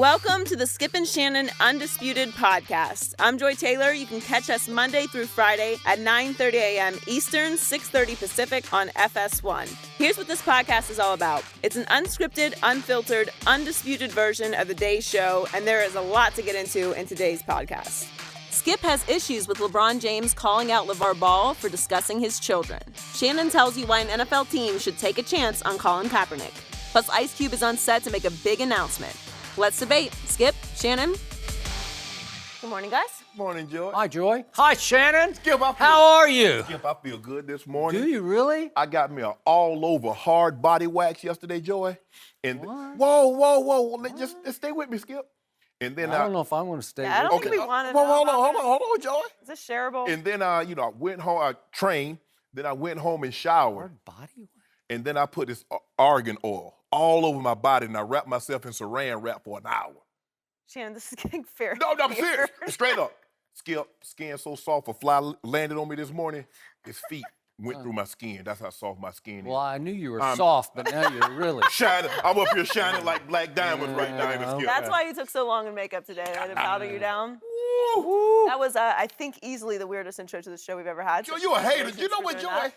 Welcome to the Skip and Shannon Undisputed podcast. I'm Joy Taylor. You can catch us Monday through Friday at 9:30 a.m. Eastern, 6:30 Pacific on FS1. Here's what this podcast is all about. It's an unscripted, unfiltered, undisputed version of the day's show, and there is a lot to get into in today's podcast. Skip has issues with LeBron James calling out Lavar Ball for discussing his children. Shannon tells you why an NFL team should take a chance on Colin Kaepernick. Plus, Ice Cube is on set to make a big announcement. Let's debate. Skip, Shannon. Good morning, guys. Morning, Joy. Hi, Joy. Hi, Shannon. Skip, how are you? Skip, I feel good this morning. Do you really? I got me an all-over hard body wax yesterday, Joy. And what? Whoa. Just stay with me, Skip. And then I don't know if I'm going to stay. I don't with think you. we want to Hold on, Joy. Is this shareable? And then I went home. I trained. Then I went home and showered. Hard body wax? And then I put this argan oil all over my body, and I wrapped myself in saran wrap for an hour. Shannon, this is getting fair. No, I'm serious. Straight up. Skip, skin so soft, a fly landed on me this morning. His feet went through my skin. That's how soft my skin is. Well, I knew you were soft, but now you're really shining. I'm up here shining like black diamonds right now. Skip. That's why you took so long in makeup today, right? To powder you down. Woo. That was, I think, easily the weirdest intro to the show we've ever had. Joy, you a hater. You know what, Joy?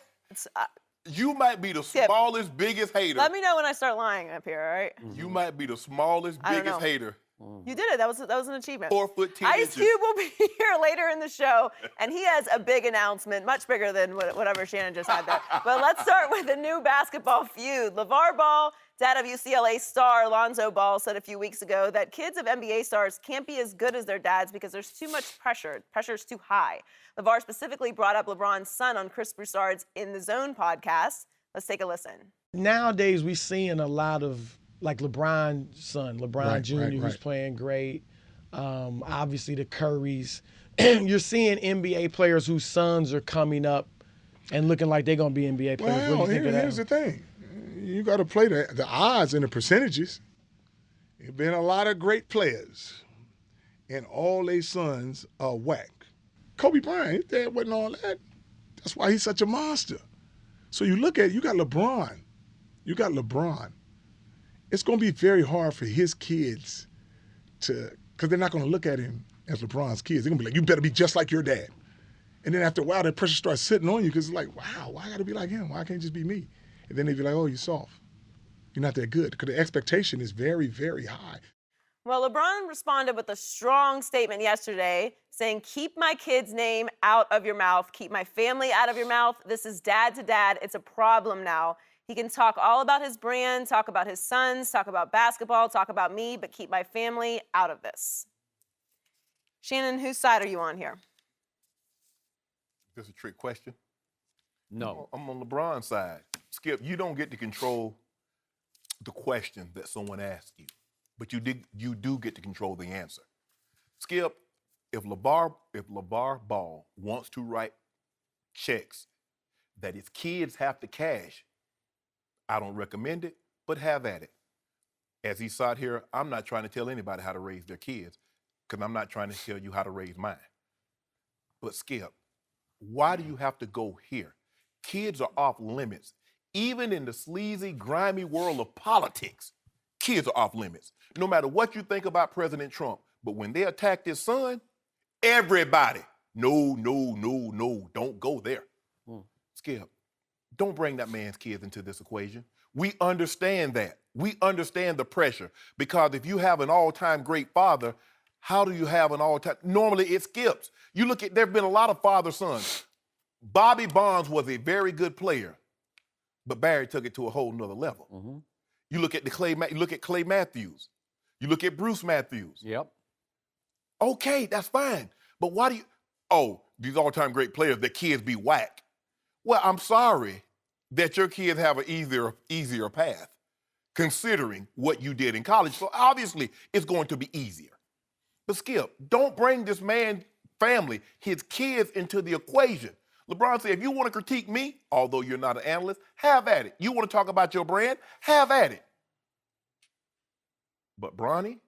You might be the Skip. smallest, biggest hater. Let me know when I start lying up here, all right? You might be the smallest, biggest hater. You did it. That was an achievement. 4 foot 10 Ice inches. Cube will be here later in the show, and he has a big announcement, much bigger than whatever Shannon just had there. But let's start with a new basketball feud. Lavar Ball, dad of UCLA star Lonzo Ball, said a few weeks ago that kids of NBA stars can't be as good as their dads because there's too much pressure. Pressure's too high. Lavar specifically brought up LeBron's son on Chris Broussard's In the Zone podcast. Let's take a listen. Nowadays, we're seeing a lot of, like LeBron's son, LeBron Jr., who's playing great. Obviously, the Currys. You're seeing NBA players whose sons are coming up and looking like they're going to be NBA players. Well, what do you think of that? here's the thing. You got to play the odds and the percentages. There have been a lot of great players, and all their sons are whack. Kobe Bryant, his dad wasn't all that. That's why he's such a monster. So you look at it, you got LeBron. It's going to be very hard for his kids because they're not going to look at him as LeBron's kids. They're going to be like, you better be just like your dad. And then after a while, that pressure starts sitting on you because it's like, wow, why I got to be like him? Why can't it just be me? And then they be like, oh, you're soft. You're not that good because the expectation is very, very high. Well, LeBron responded with a strong statement yesterday saying, keep my kid's name out of your mouth. Keep my family out of your mouth. This is dad to dad. It's a problem now. He can talk all about his brand, talk about his sons, talk about basketball, talk about me, but keep my family out of this. Shannon, whose side are you on here? This is a trick question. No. I'm on LeBron's side. Skip, you don't get to control the question that someone asks you, but you do get to control the answer. Skip, if Lavar Ball wants to write checks that his kids have to cash, I don't recommend it, but have at it. As he sat here, I'm not trying to tell anybody how to raise their kids because I'm not trying to tell you how to raise mine. But Skip, why do you have to go here? Kids are off limits. Even in the sleazy, grimy world of politics, kids are off limits. No matter what you think about President Trump, but when they attacked his son, everybody, no, don't go there. Skip, don't bring that man's kids into this equation. We understand that. We understand the pressure because if you have an all-time great father, how do you have an all-time? Normally it skips. You look at, there have been a lot of father-sons. Bobby Bonds was a very good player, but Barry took it to a whole nother level. Mm-hmm. You look at Clay Matthews. You look at Bruce Matthews. Yep. Okay, that's fine. But why do you, these all-time great players, their kids be whack. Well, I'm sorry that your kids have an easier path, considering what you did in college. So obviously, it's going to be easier. But Skip, don't bring this man's family, his kids, into the equation. LeBron said, if you want to critique me, although you're not an analyst, have at it. You want to talk about your brand, have at it. But Bronny,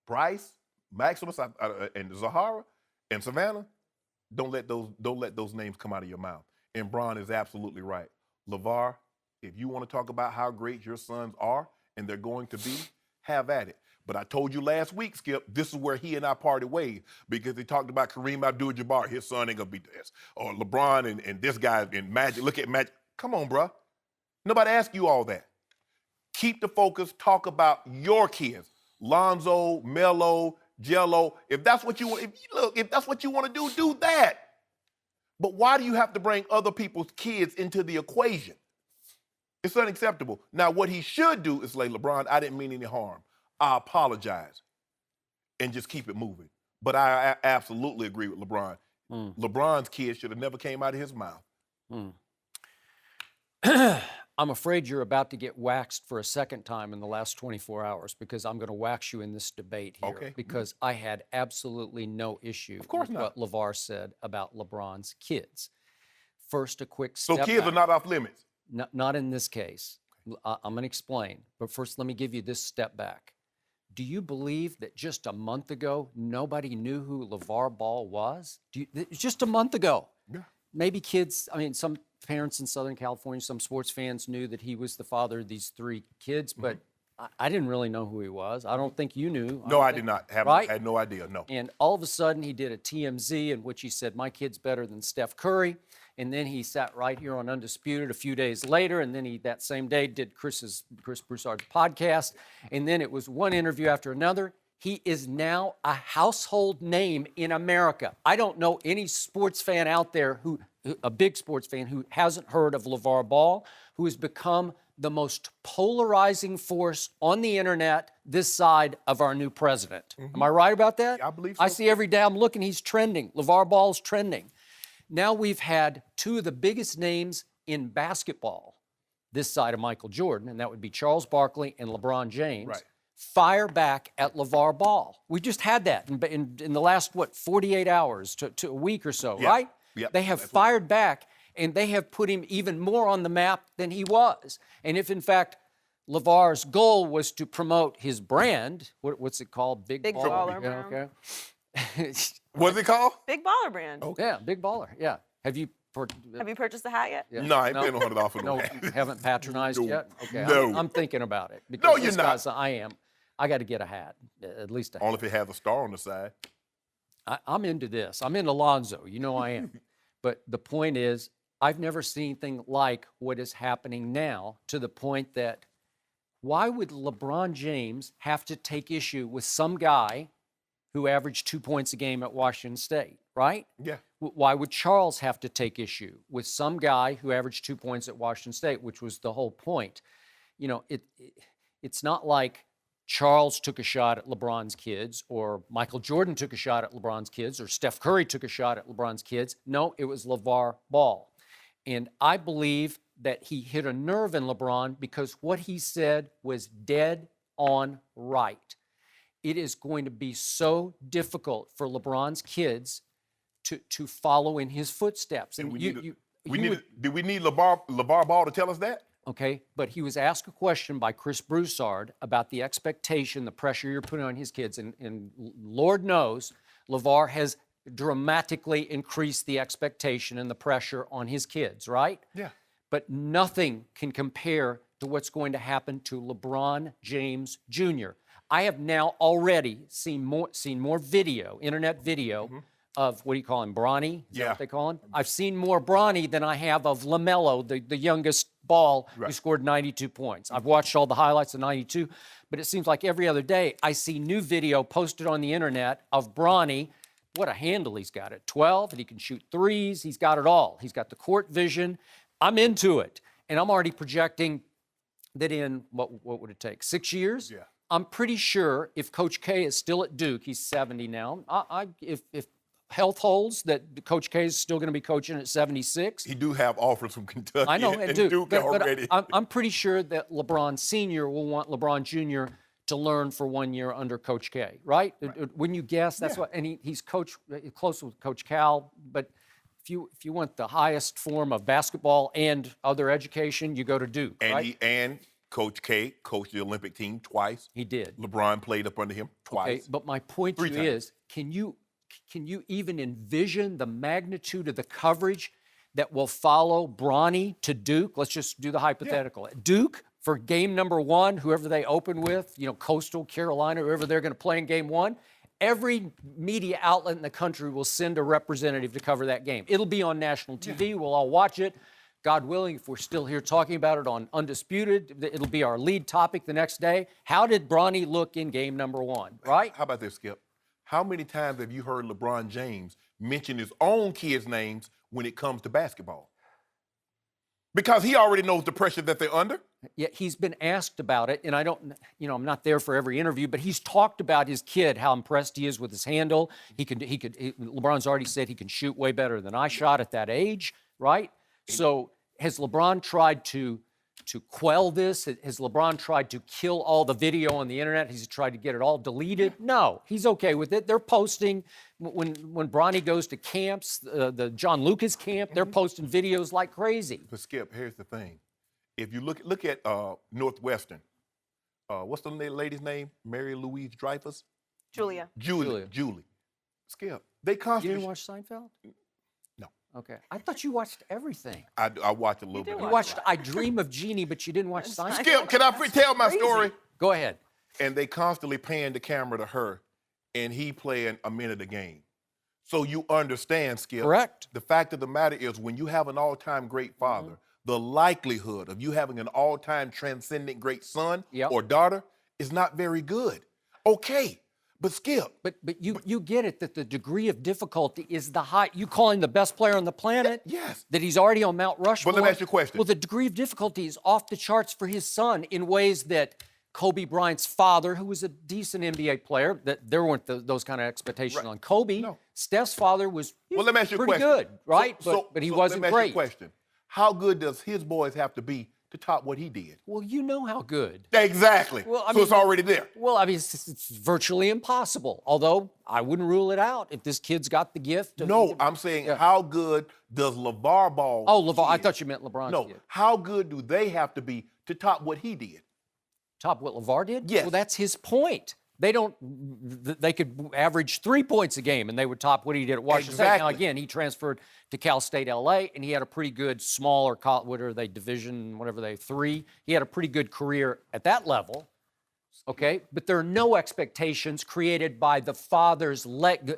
Bryce, Maximus, and Zahara, and Savannah, don't let those names come out of your mouth. And Bron is absolutely right. Lavar, if you want to talk about how great your sons are and they're going to be, have at it. But I told you last week, Skip, this is where he and I parted ways because they talked about Kareem Abdul-Jabbar. His son ain't gonna be this. Or LeBron and this guy in Magic. Look at Magic. Come on, bruh. Nobody asked you all that. Keep the focus. Talk about your kids. Lonzo, Melo, Jello. If that's what you want, if that's what you want to do, do that. But why do you have to bring other people's kids into the equation? It's unacceptable. Now, what he should do is say, LeBron, I didn't mean any harm. I apologize. And just keep it moving. But I absolutely agree with LeBron. LeBron's kids should have never came out of his mouth. I'm afraid you're about to get waxed for a second time in the last 24 hours because I'm going to wax you in this debate here. Okay. Because I had absolutely no issue with what Lavar said about LeBron's kids. First, a quick step So kids back. are not off limits? Not in this case. I'm going to explain. But first, let me give you this step back. Do you believe that just a month ago, nobody knew who LeVar Ball was? Just a month ago. Yeah. Maybe kids, I mean, some parents in Southern California, some sports fans knew that he was the father of these 3 kids, but I didn't really know who he was. I don't think you knew. No, I did not. Right? I had no idea, no. And all of a sudden, he did a TMZ in which he said, my kid's better than Steph Curry. And then he sat right here on Undisputed a few days later, and then he, that same day, did Chris Broussard's podcast. And then it was one interview after another. He is now a household name in America. I don't know any sports fan out there a big sports fan who hasn't heard of LeVar Ball, who has become the most polarizing force on the internet this side of our new president. Am I right about that? Yeah, I believe so. I see every day I'm looking, he's trending. LeVar Ball's trending. Now we've had 2 of the biggest names in basketball this side of Michael Jordan, and that would be Charles Barkley and LeBron James. Right. Fire back at LeVar Ball. We just had that in the last, 48 hours to a week or so, right? Yep, they have absolutely. fired back, and they have put him even more on the map than he was. And if, in fact, LeVar's goal was to promote his brand, what's it called? Big Baller Yeah, Brand. okay. What's it called? Big Baller Brand. Yeah, Big Baller, yeah. Have you purchased the hat yet? Yeah. No, I ain't been on it off of No, that. haven't patronized No. yet? Okay, No. I'm thinking about it. No, Because you're this not. guy's- I am. I got to get a hat, at least a hat. Only if it has a star on the side. I'm into this. I'm into Lonzo. You know I am. But the point is, I've never seen anything like what is happening now, to the point that why would LeBron James have to take issue with some guy who averaged 2 points a game at Washington State, right? Yeah. Why would Charles have to take issue with some guy who averaged 2 points at Washington State, which was the whole point? You know, it's not like Charles took a shot at LeBron's kids, or Michael Jordan took a shot at LeBron's kids, or Steph Curry took a shot at LeBron's kids. No, it was LeVar Ball. And I believe that he hit a nerve in LeBron because what he said was dead on right. It is going to be so difficult for LeBron's kids to follow in his footsteps. And Do we need LeVar Ball to tell us that? Okay, but he was asked a question by Chris Broussard about the expectation, the pressure you're putting on his kids, and Lord knows LeVar has dramatically increased the expectation and the pressure on his kids, right? Yeah. But nothing can compare to what's going to happen to LeBron James Jr. I have now already seen more video, internet video, of, what do you call him, Bronny? Is that what they call him? I've seen more Bronny than I have of LaMelo, the youngest Ball, who scored 92 points. I've watched all the highlights of 92, but it seems like every other day I see new video posted on the internet of Bronny. What a handle he's got at 12, and he can shoot threes. He's got it all. He's got the court vision. I'm into it, and I'm already projecting that in, what would it take, 6 years? Yeah. I'm pretty sure if Coach K is still at Duke, he's 70 now. If health holds, that Coach K is still going to be coaching at 76. He do have offers from Kentucky I know, and and Duke, but already. I'm pretty sure that LeBron Sr. will want LeBron Jr. to learn for 1 year under Coach K, right? Wouldn't you guess? That's what, and he's close with Coach Cal, but if you want the highest form of basketball and other education, you go to Duke, And right? and Coach K coached the Olympic team twice. He did. LeBron played up under him twice. Okay, but my point to 3 you times. is, can you even envision the magnitude of the coverage that will follow Bronny to Duke? Let's just do the hypothetical. At Duke, for game number 1, whoever they open with, Coastal Carolina, whoever they're going to play in game 1, every media outlet in the country will send a representative to cover that game. It'll be on national TV. We'll all watch it. God willing, if we're still here talking about it on Undisputed, it'll be our lead topic the next day. How did Bronny look in game number 1, right? How about this, Skip? How many times have you heard LeBron James mention his own kids' names when it comes to basketball? Because he already knows the pressure that they're under. Yeah, he's been asked about it, and I don't, I'm not there for every interview, but he's talked about his kid, how impressed he is with his handle. LeBron's already said he can shoot way better than I shot at that age, right? So has LeBron tried to quell this? Has LeBron tried to kill all the video on the internet? Has he tried to get it all deleted? No, he's okay with it. They're posting, when Bronny goes to camps, the John Lucas camp, they're posting videos like crazy. But Skip, here's the thing. If you look at Northwestern, what's the lady's name? Mary Louise Dreyfus? Julia. Julie. Skip, they You constantly... didn't watch Seinfeld? No. Okay. I thought you watched everything. I watched a little bit. You watched I Dream of Jeannie, but you didn't watch Seinfeld? Skip, can I tell my story? Go ahead. And they constantly pan the camera to her, and he playing a minute a game. So you understand, Skip. Correct. The fact of the matter is, when you have an all-time great father, the likelihood of you having an all-time transcendent great son or daughter is not very good. Okay, but Skip. But you get it that the degree of difficulty is the high. You call him the best player on the planet? Yes. That he's already on Mount Rushmore? But let me ask you a question. Well, the degree of difficulty is off the charts for his son in ways that Kobe Bryant's father, who was a decent NBA player, that there weren't those kind of expectations on Kobe. No. Steph's father was Let me ask you a pretty question. good, right? But he wasn't let me ask you a great. question. How good does his boys have to be to top what he did? Well, you know how good. Exactly. Well, I so mean, it's already there. Well, I mean, it's virtually impossible. Although I wouldn't rule it out if this kid's got the gift. No, I'm saying how good does LeVar Ball? Oh, LeVar. I thought you meant LeBron's No, kid. how good do they have to be to top what he did? Top what LeVar did? Yes. Well, that's his point. They could average 3 points a game and they would top what he did at Washington State. Now, again, he transferred to Cal State LA and he had a pretty good smaller, what are they, division, whatever they, 3. He had a pretty good career at that level. Okay, but there are no expectations created by the father's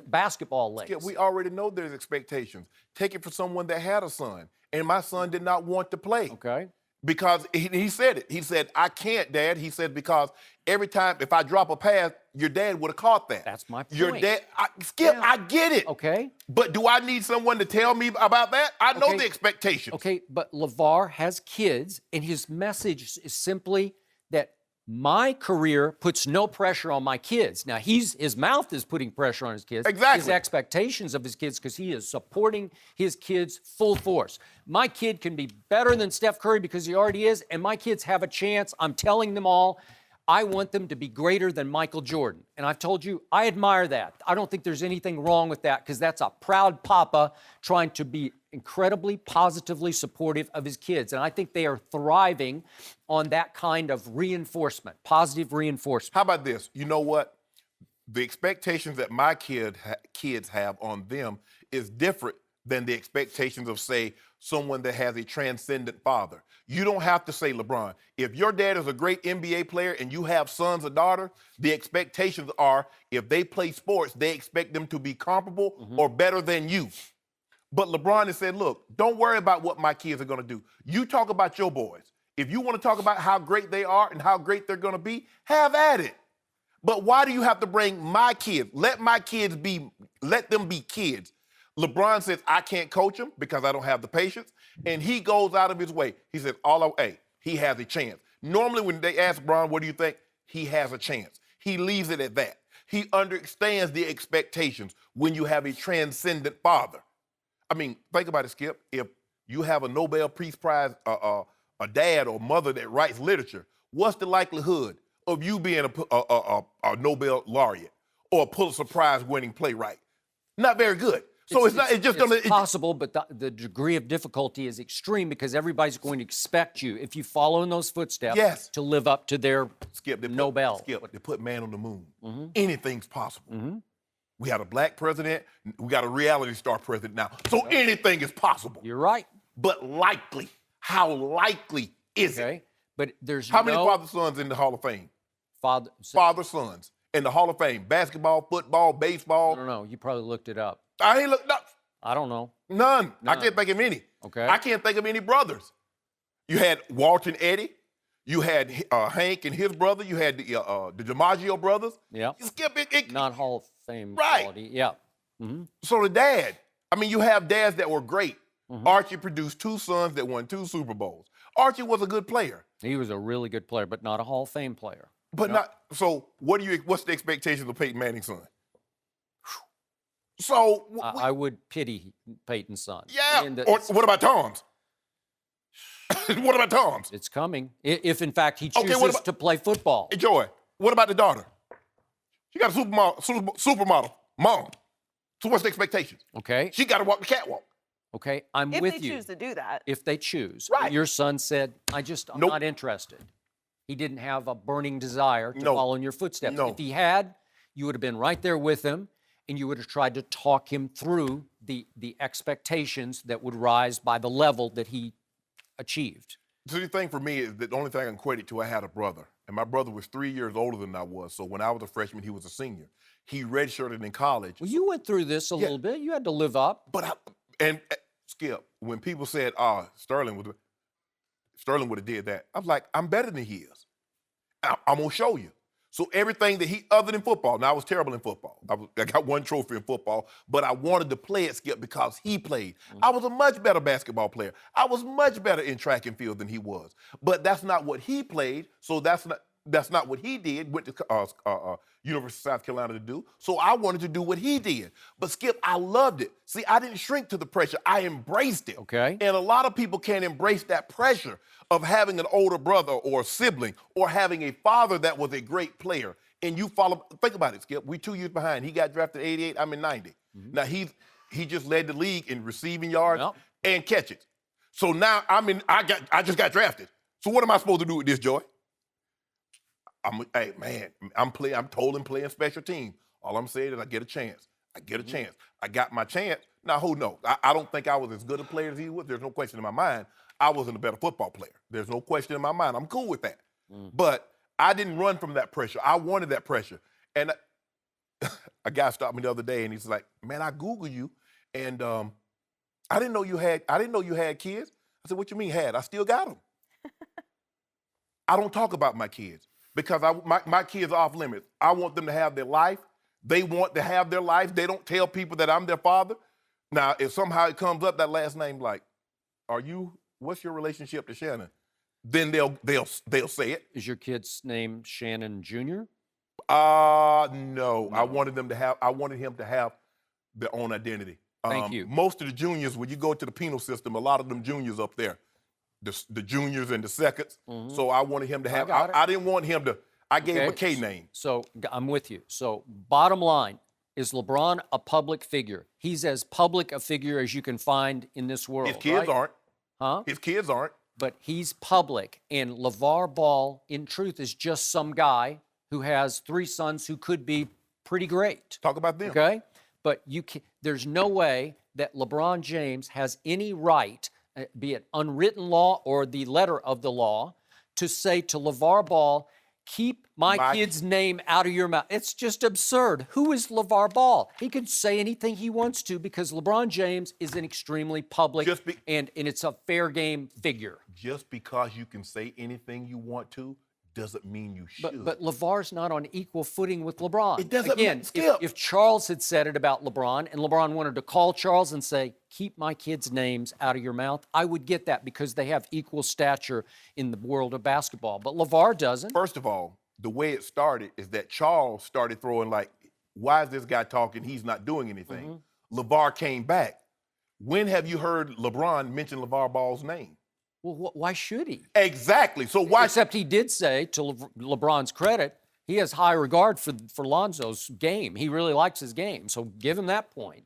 basketball legs. Yeah, we already know there's expectations. Take it from someone that had a son, and my son did not want to play. Okay. Because he said it. He said, I can't, Dad. He said, because every time, if I drop a pass, your dad would have caught that. That's my point. Your dad, Skip, I get it. Okay. But do I need someone to tell me about that? I know the expectations. Okay, but LeVar has kids, and his message is simply that my career puts no pressure on my kids. Now, his mouth is putting pressure on his kids. Exactly. His expectations of his kids, because he is supporting his kids full force. My kid can be better than Steph Curry because he already is, and my kids have a chance. I'm telling them all, I want them to be greater than Michael Jordan. And I've told you, I admire that. I don't think there's anything wrong with that because that's a proud papa trying to be incredibly positively supportive of his kids. And I think they are thriving on that kind of reinforcement, positive reinforcement. How about this? You know what? The expectations that my kids have on them is different than the expectations of, say, someone that has a transcendent father. You don't have to say, LeBron, if your dad is a great NBA player and you have sons or daughters, the expectations are if they play sports, they expect them to be comparable or better than you. But LeBron has said, look, don't worry about what my kids are going to do. You talk about your boys. If you want to talk about how great they are and how great they're going to be, have at it. But why do you have to bring my kids? Let them be kids. LeBron says, I can't coach him because I don't have the patience. And he goes out of his way. He says, he has a chance. Normally when they ask LeBron, what do you think? He has a chance. He leaves it at that. He understands the expectations when you have a transcendent father. I mean, think about it, Skip. If you have a Nobel Peace Prize, a dad or mother that writes literature, what's the likelihood of you being a Nobel laureate or a Pulitzer Prize winning playwright? Not very good. So it's possible, but the degree of difficulty is extreme because everybody's going to expect you, if you follow in those footsteps, to live up to their Nobel. They put man on the moon. Anything's possible. We had a black president. We got a reality star president now. So anything is possible. You're right. But likely, how likely is it? But there's How many father-sons in the Hall of Fame? Father-sons in the Hall of Fame. Basketball, football, baseball. I don't know. You probably looked it up. I ain't looked up. I don't know. None. I can't think of any. Okay. I can't think of any brothers. You had Walt and Eddie. You had Hank and his brother. You had the DiMaggio brothers. Yeah. You skip it. Not Hall of Fame Right. quality. Yeah. Mm-hmm. So the dad. I mean, you have dads that were great. Mm-hmm. Archie produced 2 sons that won 2 Super Bowls. Archie was a good player. He was a really good player, but not a Hall of Fame player. But not. So what's the expectations of Peyton Manning's son? So I would pity Peyton's son. Yeah. Or what about Tom's? What about Tom's? It's coming. If in fact he chooses to play football. Hey, Joy, what about the daughter? She got a supermodel mom. So what's the expectations? Okay. She got to walk the catwalk. Okay, I'm with you. If they choose to do that. If they choose. Right. Your son said, I'm Nope. not interested. He didn't have a burning desire to No. follow in your footsteps. No. If he had, you would have been right there with him, and you would have tried to talk him through the expectations that would rise by the level that he achieved. So the thing for me is that the only thing I can credit to, I had a brother. And my brother was 3 years older than I was. So when I was a freshman, he was a senior. He redshirted in college. Well, you went through this a little bit. You had to live up. But Skip, when people said, Sterling would have did that, I'm like, I'm better than he is. I'm going to show you. So everything that other than football, now I was terrible in football. I got 1 trophy in football, but I wanted to play it, Skip, because he played. I was a much better basketball player. I was much better in track and field than he was. But that's not what he played, so that's not what he did, went to University of South Carolina to do. So I wanted to do what he did. But Skip, I loved it. See, I didn't shrink to the pressure. I embraced it. Okay. And a lot of people can't embrace that pressure of having an older brother or a sibling or having a father that was a great player. And you think about it, Skip. We 2 years behind. He got drafted in 88, I'm in 90. Mm-hmm. Now he just led the league in receiving yards and catches. So now I just got drafted. So what am I supposed to do with this, Joy? I'm told him playing special team. All I'm saying is I get a chance. I got my chance. Now, who knows? I don't think I was as good a player as he was. There's no question in my mind. I wasn't a better football player. There's no question in my mind. I'm cool with that. But I didn't run from that pressure. I wanted that pressure. And a guy stopped me the other day and he's like, man, I Googled you and I didn't know you had kids. I said, what you mean had? I still got them. I don't talk about my kids because my kids are off limits. I want them to have their life. They want to have their life. They don't tell people that I'm their father. Now, if somehow it comes up, that last name, like, what's your relationship to Shannon? Then they'll say it. Is your kid's name Shannon Jr.? No. I wanted him to have their own identity. Thank you. Most of the juniors, when you go to the penal system, a lot of them juniors up there, the juniors and the seconds. Mm-hmm. So I wanted him to have. I didn't want him to. I gave him a K name. So I'm with you. So bottom line, is LeBron a public figure? He's as public a figure as you can find in this world. His kids aren't. Huh? His kids aren't. But he's public, and LeVar Ball, in truth, is just some guy who has 3 sons who could be pretty great. Talk about them. Okay? But there's no way that LeBron James has any right, be it unwritten law or the letter of the law, to say to LeVar Ball, keep my kid's name out of your mouth. It's just absurd. Who is LeVar Ball? He can say anything he wants to because LeBron James is an extremely public and it's a fair game figure. Just because you can say anything you want to doesn't mean you should. But LeVar's not on equal footing with LeBron. It doesn't Again, if Charles had said it about LeBron and LeBron wanted to call Charles and say, keep my kids' names out of your mouth, I would get that because they have equal stature in the world of basketball. But LeVar doesn't. First of all, the way it started is that Charles started throwing like, why is this guy talking? He's not doing anything. Mm-hmm. LeVar came back. When have you heard LeBron mention LeVar Ball's name? Well, why should he? Exactly. So why? Except he did say, to LeBron's credit, he has high regard for Lonzo's game. He really likes his game, so give him that point.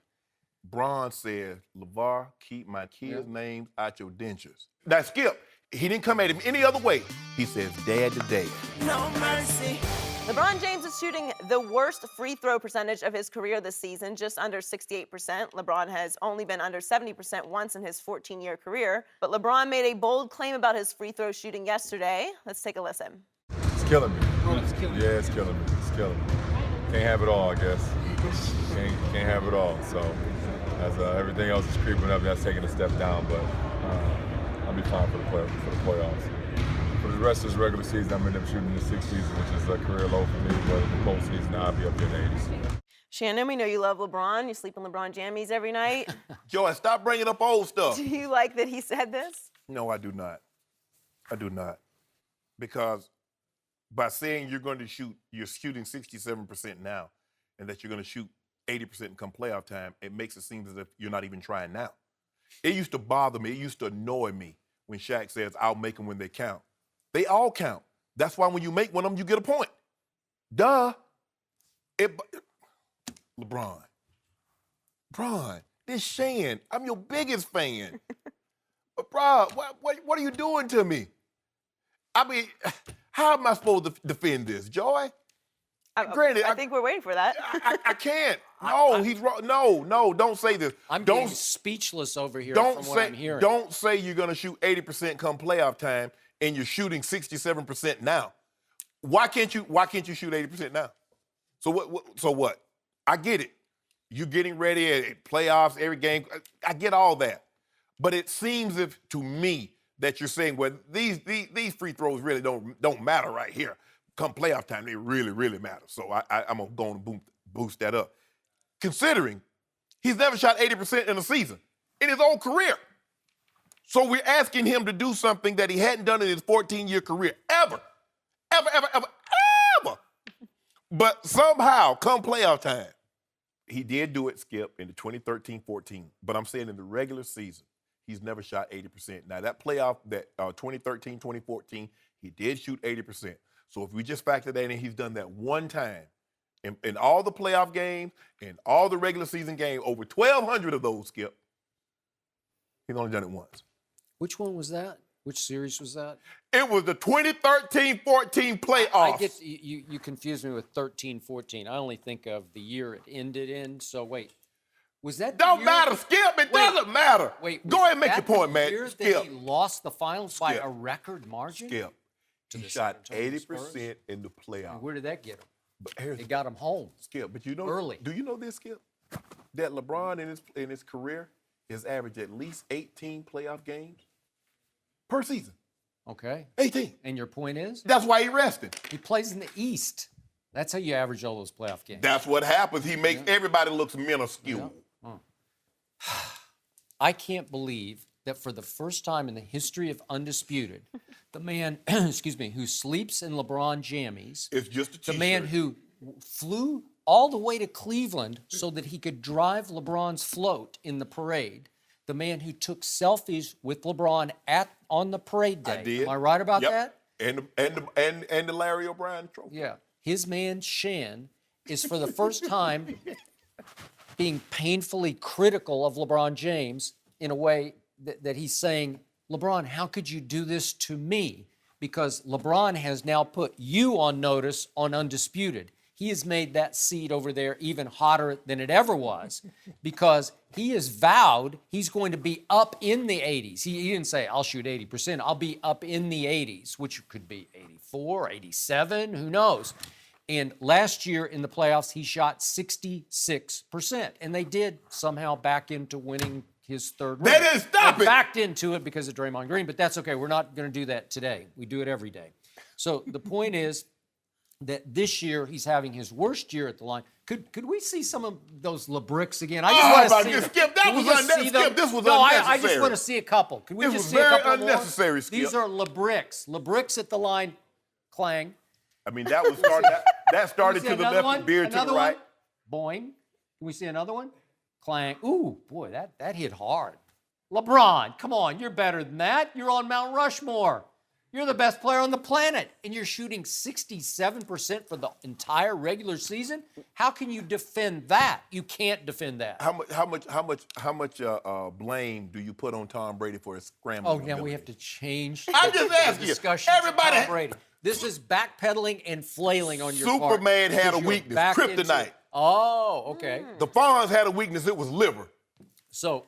Bron said, LeVar, keep my kids' names out your dentures. Now, Skip, he didn't come at him any other way. He says, dad to dad. No mercy. LeBron James is shooting the worst free throw percentage of his career this season, just under 68%. LeBron has only been under 70% once in his 14-year career. But LeBron made a bold claim about his free throw shooting yesterday. Let's take a listen. It's killing me. Oh, it's killing Yeah, it's killing me. It's killing me. Can't have it all, I guess. Can't have it all. So as everything else is creeping up, that's taking a step down. But I'll be fine for the playoffs. For the rest of this regular season, I'm going to end up shooting in the 60s, which is a career low for me. But in the postseason, I'll be up in the 80s. Shannon, we know you love LeBron. You sleep in LeBron jammies every night. Joy, stop bringing up old stuff. Do you like that he said this? No, I do not. I do not. Because by saying you're shooting 67% now, and that you're going to shoot 80% come playoff time, it makes it seem as if you're not even trying now. It used to bother me. It used to annoy me when Shaq says, I'll make them when they count. They all count. That's why when you make one of them, you get a point. Duh. LeBron, this Shan, I'm your biggest fan. But, bro, what are you doing to me? I mean, how am I supposed to defend this, Joy? Granted, I think we're waiting for that. I can't. No, he's wrong. No, don't say this. I'm getting speechless over here don't from say, what I'm hearing. Don't say you're going to shoot 80% come playoff time and you're shooting 67% now. Why can't you shoot 80% now? So what? I get it. You're getting ready at playoffs, every game. I get all that. But it seems to me that you're saying, well, these free throws really don't matter right here. Come playoff time, they really, really matter. So I'm going to boost that up. Considering he's never shot 80% in a season in his whole career. So we're asking him to do something that he hadn't done in his 14-year career, ever. But somehow, come playoff time, he did do it, Skip, in the 2013-14. But I'm saying in the regular season, he's never shot 80%. Now, that playoff, that 2013-2014, he did shoot 80%. So if we just factor that in, he's done that one time in all the playoff games, in all the regular season games, over 1,200 of those, Skip. He's only done it once. Which one was that? Which series was that? It was the 2013-14 playoffs. I get you confused me with 13-14. I only think of the year it ended in. So wait, was that? Don't matter, Skip. It doesn't matter. Wait, go ahead and make your point, man. Year Skip. that he lost the finals by a record margin. Skip. He shot 80% in the playoffs. And where did that get him? It got him home. Skip, but you know early. Do you know this, Skip? That LeBron in his career has averaged at least 18 playoff games per season. Okay. 18. And your point is? That's why he rested. He plays in the East. That's how you average all those playoff games. That's what happens. He makes everybody look minuscule. Yeah. I can't believe that for the first time in the history of Undisputed, the man, who sleeps in LeBron jammies, it's just a t-shirt. The man who flew all the way to Cleveland so that he could drive LeBron's float in the parade, the man who took selfies with LeBron on the parade day. I did. Am I right about that? And the Larry O'Brien trophy. Yeah. His man Shan is for the first time being painfully critical of LeBron James in a way that he's saying, LeBron, how could you do this to me? Because LeBron has now put you on notice on Undisputed. He has made that seat over there even hotter than it ever was because he has vowed he's going to be up in the 80s. He didn't say, I'll shoot 80%. I'll be up in the 80s, which could be 84, 87, who knows? And last year in the playoffs, he shot 66%. And they did somehow back into winning his third ring. They didn't stop They it. backed into it because of Draymond Green, but that's okay. We're not going to do that today. We do it every day. So the point is that this year he's having his worst year at the line. Could we see some of those LeBricks again? I just want to see them. Skip, Can we just see them? This was no, unnecessary. I just want to see a couple. Can we This just was see a very couple unnecessary, more? Skip. These are LeBricks. LeBricks at the line, clang. I mean, that was that started to the left and beard to the right. Boing. Can we see another one? Clang. Ooh, boy, that hit hard. LeBron, come on, you're better than that. You're on Mount Rushmore. You're the best player on the planet, and you're shooting 67% for the entire regular season. How can you defend that? You can't defend that. How much blame do you put on Tom Brady for his scrambling? Oh, now we have to change I'm the just asking you. discussion. to Everybody- Tom Brady. This is backpedaling and flailing on your part. Superman had a because you're weakness, back into- kryptonite. Oh, okay. The Fonz had a weakness. It was liver. So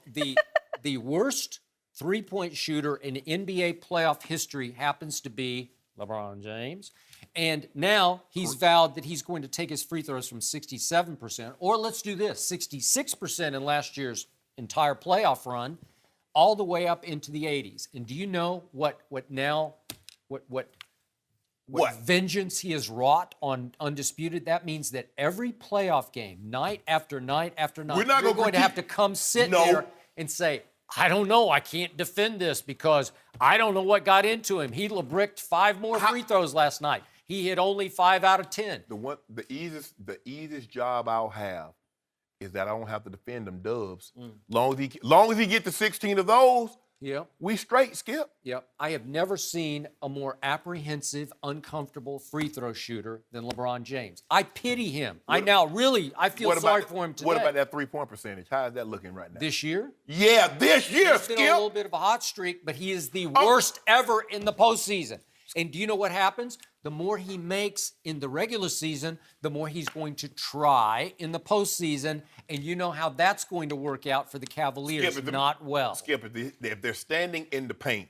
the worst three-point shooter in NBA playoff history happens to be LeBron James. And now he's vowed that he's going to take his free throws from 67%, or let's do this, 66% in last year's entire playoff run, all the way up into the 80s. And do you know what vengeance he has wrought on Undisputed? That means that every playoff game, night after night after night, We're not you're gonna going to have to come sit No. there and say, I don't know, I can't defend this because I don't know what got into him. He bricked 5 more free throws last night. He hit only 5 out of 10. The easiest job I'll have is that I don't have to defend them dubs. Long as he get to 16 of those, Yep. we straight, Skip. Yep. I have never seen a more apprehensive, uncomfortable free throw shooter than LeBron James. I pity him. I feel sorry for him today. What about that 3-point percentage? How is that looking right now? This year? Yeah, this year, He's been on a little bit of a hot streak, but he is the worst ever in the postseason. And do you know what happens? The more he makes in the regular season, the more he's going to try in the postseason. And you know how that's going to work out for the Cavaliers. Skip, Not well. Skip, if they're standing in the paint,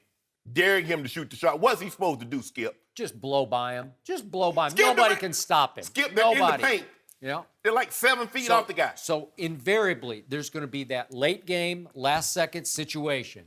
daring him to shoot the shot, what's he supposed to do, Skip? Just blow by him. Just blow by him. Skip, Nobody can stop him. Skip, they're in the Nobody. paint. Yeah. They're like 7 feet off the guy. So invariably, there's going to be that late game, last second situation.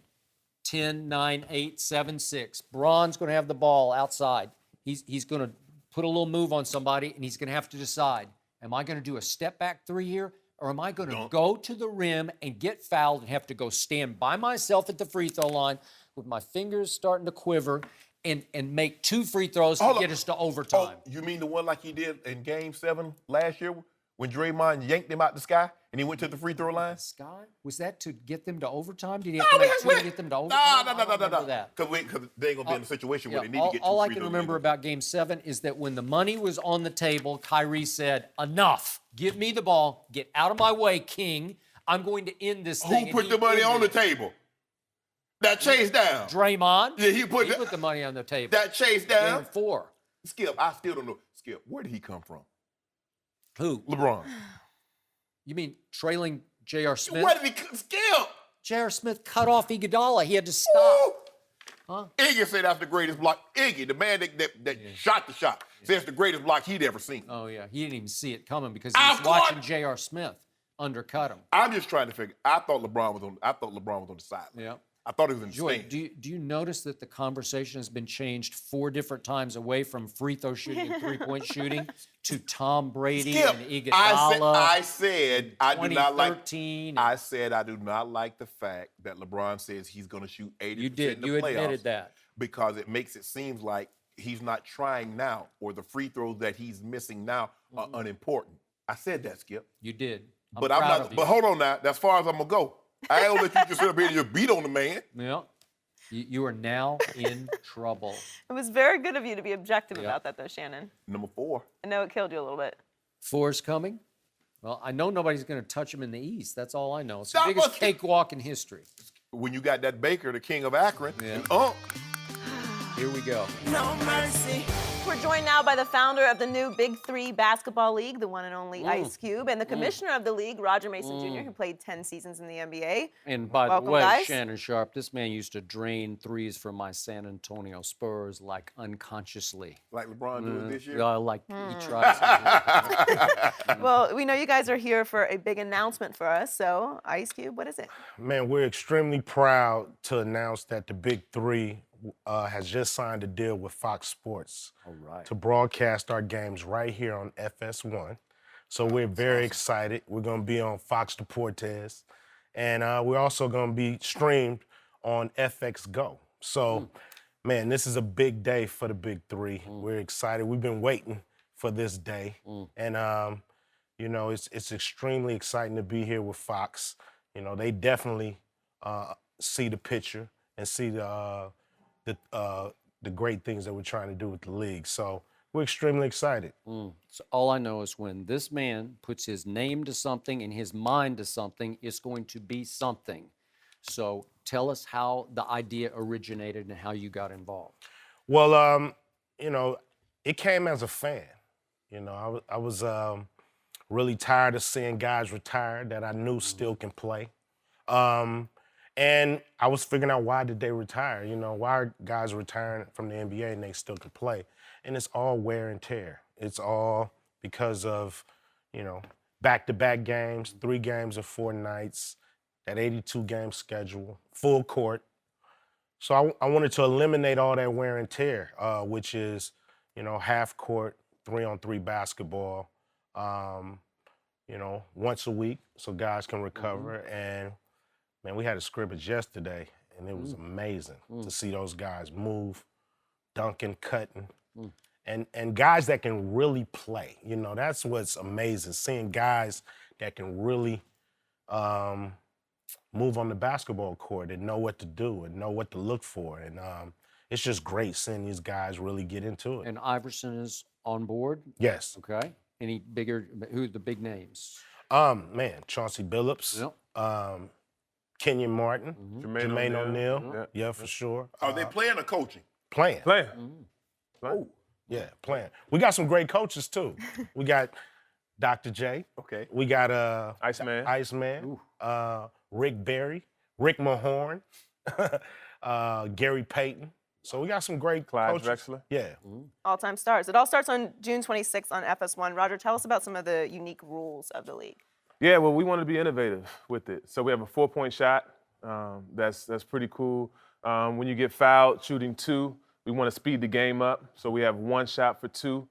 10, 9, 8, 7, 6. Braun's going to have the ball outside. He's going to put a little move on somebody, and he's going to have to decide, am I going to do a step-back 3 here, or am I going to go to the rim and get fouled and have to go stand by myself at the free throw line with my fingers starting to quiver and make 2 free throws to get us to overtime? Oh, you mean the one like he did in Game 7 last year when Draymond yanked him out the sky and he went to the free throw line? Sky? Was that to get them to overtime? Did he have to make 2 to get them to overtime? I don't remember that. Because they ain't going to be in a situation where they need to get 2 free throws. All I can remember about Game 7 is that when the money was on the table, Kyrie said, enough. Give me the ball. Get out of my way, King. I'm going to end this thing. Who put the money on the table? That chase down. Draymond. Yeah, he put the money on the table. That chase down. Game 4. Skip, I still don't know. Skip, where did he come from? Who? LeBron. You mean trailing J.R. Smith? Where did he Skip? J.R. Smith cut off Iguodala. He had to stop. Huh? Iggy said that's the greatest block. Iggy, the man that shot the shot, says it's the greatest block he'd ever seen. Oh, yeah. He didn't even see it coming because he was watching J.R. Smith undercut him. I'm just trying to figure. I thought LeBron was on the sideline. Yeah. I thought he was in the Joy, stand. do you notice that the conversation has been changed 4 different times away from free throw shooting and 3-point shooting to Tom Brady Skip, and Iguodala? I said I do not like. 2013. I said I do not like the fact that LeBron says he's going to shoot 80% You did. in the You playoffs admitted that. because it makes it seem like he's not trying now, or the free throws that he's missing now are unimportant. I said that, Skip. You did. But I'm proud not. of you. But hold on now. That's far as I'm gonna go. I ain't gonna let you just sit up here and just beat on the man. Yeah. You are now in trouble. It was very good of you to be objective about that, though, Shannon. Number 4. I know it killed you a little bit. 4's coming. Well, I know nobody's going to touch him in the East. That's all I know. It's Stop the biggest us. cakewalk in history. When you got that Baker, the king of Akron, Yeah. and Here we go. No mercy. We're joined now by the founder of the new Big 3 Basketball League, the one and only Ice Cube, and the commissioner of the league, Roger Mason Jr., who played 10 seasons in the NBA. And by Welcome, the way, guys. Shannon Sharpe, this man used to drain threes from my San Antonio Spurs like unconsciously. like LeBron doing this year. Yeah, like he tries to do. Well, we know you guys are here for a big announcement for us, so Ice Cube, what is it? Man, we're extremely proud to announce that the Big 3 has just signed a deal with Fox Sports to broadcast our games right here on FS1. So we're very excited. We're going to be on Fox Deportes, and we're also going to be streamed on FX Go. So, man, this is a big day for the Big 3. We're excited. We've been waiting for this day, and you know, it's extremely exciting to be here with Fox. You know, they definitely see the picture and see the the great things that we're trying to do with the league. So we're extremely excited. So all I know is when this man puts his name to something and his mind to something, it's going to be something. So tell us how the idea originated and how you got involved. Well, you know, it came as a fan. You know, I was really tired of seeing guys retire that I knew still can play. And I was figuring out why did they retire? You know, why are guys retiring from the NBA and they still can play? And it's all wear and tear. It's all because of, you know, back-to-back games, 3 games in 4 nights, that 82-game schedule, full court. So I wanted to eliminate all that wear and tear, which is, you know, half court, 3-on-3 basketball, you know, once a week so guys can recover. And man, we had a scrimmage yesterday, and it was amazing to see those guys move, dunking, cutting, and guys that can really play. You know, that's what's amazing, seeing guys that can really move on the basketball court and know what to do and know what to look for. And it's just great seeing these guys really get into it. And Iverson is on board? Yes. Okay. Any bigger, who are the big names? Man, Chauncey Billups, Yep. Kenyon Martin, Jermaine O'Neal. Yeah. Yeah, for sure. Are they playing or coaching? Playing. Playing. Oh, Yeah, playing. We got some great coaches too. We got Dr. J. okay. We got Iceman. Rick Barry, Rick Mahorn, Gary Payton. So we got some great Clyde coaches. Drexler. Yeah. All-time stars. It all starts on June 26th on FS1. Roger, tell us about some of the unique rules of the league. Yeah, well, we wanted to be innovative with it. So we have a 4-point shot. That's pretty cool. When you get fouled shooting 2, we want to speed the game up. So we have 1 shot for 2,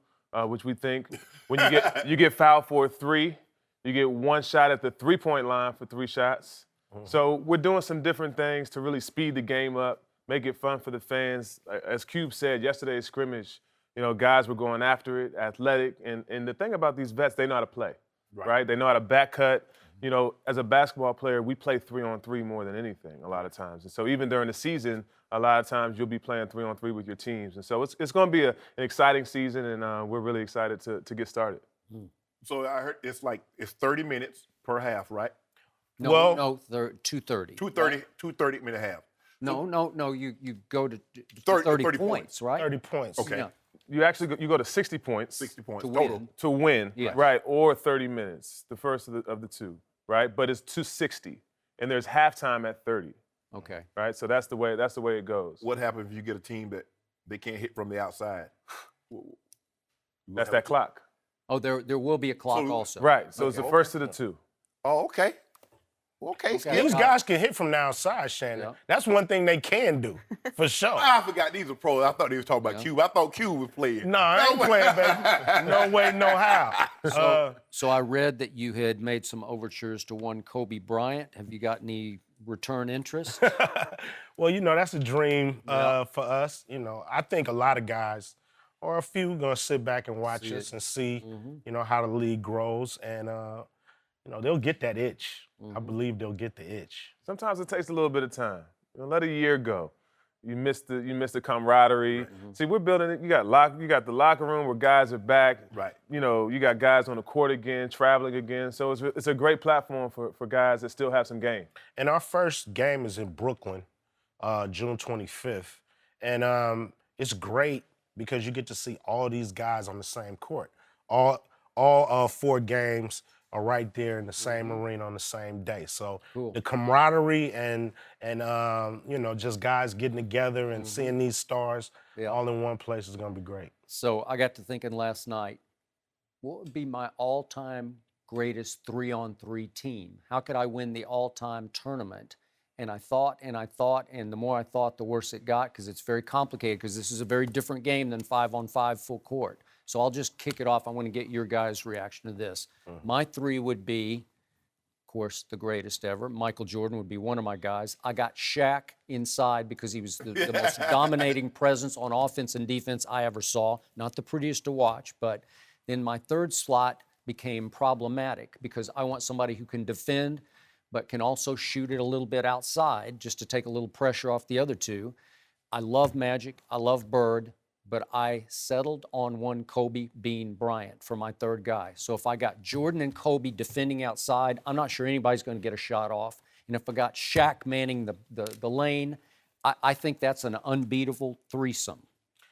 which we think when you get fouled for 3, you get 1 shot at the 3-point line for 3 shots. So we're doing some different things to really speed the game up, make it fun for the fans. As Cube said, yesterday's scrimmage, you know, guys were going after it, athletic. And the thing about these vets, they know how to play, right? They know how to back cut. You know, as a basketball player, we play 3-on-3 more than anything a lot of times. And so even during the season, a lot of times you'll be playing 3-on-3 with your teams. And so it's going to be an exciting season, and we're really excited to get started. So I heard it's 30 minutes per half, right? No, Well- no, 2:30. 2:30 minute half. No, you go to 30 30 points. points, right? 30 points. Okay. Yeah. You actually go to 60 points. 60 points To total. win. To win, Yes. right? Or 30 minutes, the first of the 2, right? But it's 260, and there's halftime at 30, Okay. right? So that's the way it goes. What happens if you get a team that they can't hit from the outside? That's that clock, Oh, there will be a clock So- also. right? So it's the Okay. first of the 2. Oh, okay. Okay. Skip. These guys can hit from the outside, Shannon. Yeah. That's one thing they can do, for sure. I forgot these are pros. I thought they was talking about Cube. I thought Cube was playing. No, I ain't playing, baby. No way, no how. So I read that you had made some overtures to one Kobe Bryant. Have you got any return interest? Well, you know, that's a dream for us. You know, I think a lot of guys, or a few, gonna sit back and watch us and see, you know, how the league grows, and you know, they'll get that itch. I believe they'll get the itch. Sometimes it takes a little bit of time. You know, let a year go. You miss the camaraderie. See, we're building it. You got the locker room where guys are back. Right. You know, you got guys on the court again, traveling again. So it's a great platform for guys that still have some game. And our first game is in Brooklyn, June 25th. And it's great because you get to see all these guys on the same court. All 4 games are right there in the same arena on the same day. So the camaraderie and you know, just guys getting together and seeing these stars all in one place is gonna be great. So I got to thinking last night, what would be my all-time greatest 3-on-3 team? How could I win the all-time tournament? And I thought, and the more I thought, the worse it got, because it's very complicated, because this is a very different game than 5-on-5 full court. So I'll just kick it off. I want to get your guys' reaction to this. My 3 would be, of course, the greatest ever. Michael Jordan would be one of my guys. I got Shaq inside because he was the most dominating presence on offense and defense I ever saw. Not the prettiest to watch, but then my 3rd slot became problematic because I want somebody who can defend but can also shoot it a little bit outside just to take a little pressure off the other 2. I love Magic. I love Bird. But I settled on one Kobe Bean Bryant for my third guy. So if I got Jordan and Kobe defending outside, I'm not sure anybody's going to get a shot off. And if I got Shaq manning the lane, I think that's an unbeatable threesome.